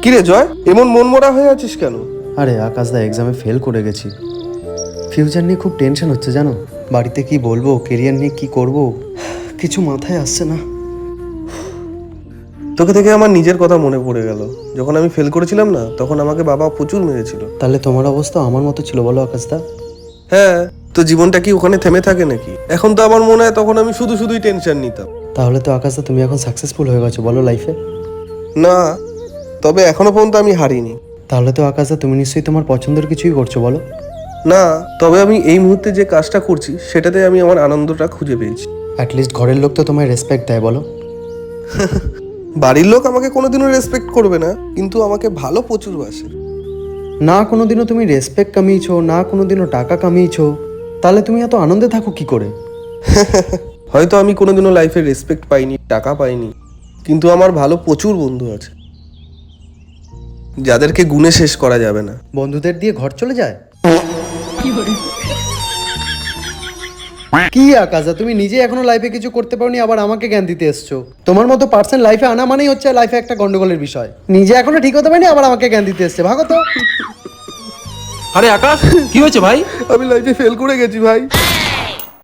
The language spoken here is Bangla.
কিরে জয়, এমন মনমরা হয়ে আছিস কেন? আরে আকাশদা, এক্সামে ফেল করে গেছি। ফিউচার নিয়ে খুব টেনশন হচ্ছে জানো। বাড়িতে কি বলবো, কেরিয়ার নিয়ে কি করব, কিছু মাথায় আসছে না। তোকে থেকে আমার নিজের কথা মনে পড়ে গেল। যখন আমি ফেল করেছিলাম না, তখন আমাকে বাবা প্রচুর মেরেছিল। তাহলে তোমার অবস্থা আমার মতো ছিল বলো আকাশদা? হ্যাঁ, তো জীবনটা কি ওখানে থেমে থাকে নাকি? এখন তো আমার মনে হয় তখন আমি শুধুই টেনশন নিতাম। তাহলে তো আকাশদা তুমি এখন সাকসেসফুল হয়ে গেছো বলো লাইফে। না, তবে এখনো পর্যন্ত আমি হারিনি। তাহলে তো আকাশদা তুমি নিশ্চয়ই তোমার পছন্দের কিছুই করছো বলো। না, তবে আমি এই মুহূর্তে যে কাজটা করছি সেটাতে আমি আমার আনন্দটা খুঁজে পেয়েছি। অ্যাটলিস্ট ঘরের লোক তো তোমায় রেসপেক্ট দেয় বলো। বাড়ির লোক আমাকে কোনোদিনও রেসপেক্ট করবে না, কিন্তু আমাকে ভালো প্রচুর বাসে। না কোনোদিনও তুমি রেসপেক্ট কামিয়েছো, না কোনোদিনও টাকা কামিয়েছো, তাহলে তুমি এত আনন্দে থাকো কি করে? হয়তো আমি কোনোদিনও লাইফে রেসপেক্ট পাইনি, টাকা পাইনি, কিন্তু আমার ভালো প্রচুর বন্ধু আছে যাদেরকে গুণে শেষ করা যাবে না। বন্ধুদের দিয়ে ঘর চলে যায়। কি আকাশা, তুমি নিজে এখনো লাইফে কিছু করতে পারোনি, আবার আমাকে জ্ঞান দিতে এসছো। তোমার মতো পার্সন লাইফে আনা মানেই হচ্ছে লাইফে একটা গন্ডগোলের বিষয়। নিজে এখনো ঠিক হতে পারিনি, আবার আমাকে জ্ঞান দিতে এসছে। ভাগো তো। আরে আকাশ, কি হয়েছে ভাই? আমি লাইফে ফেল করে গেছি ভাই।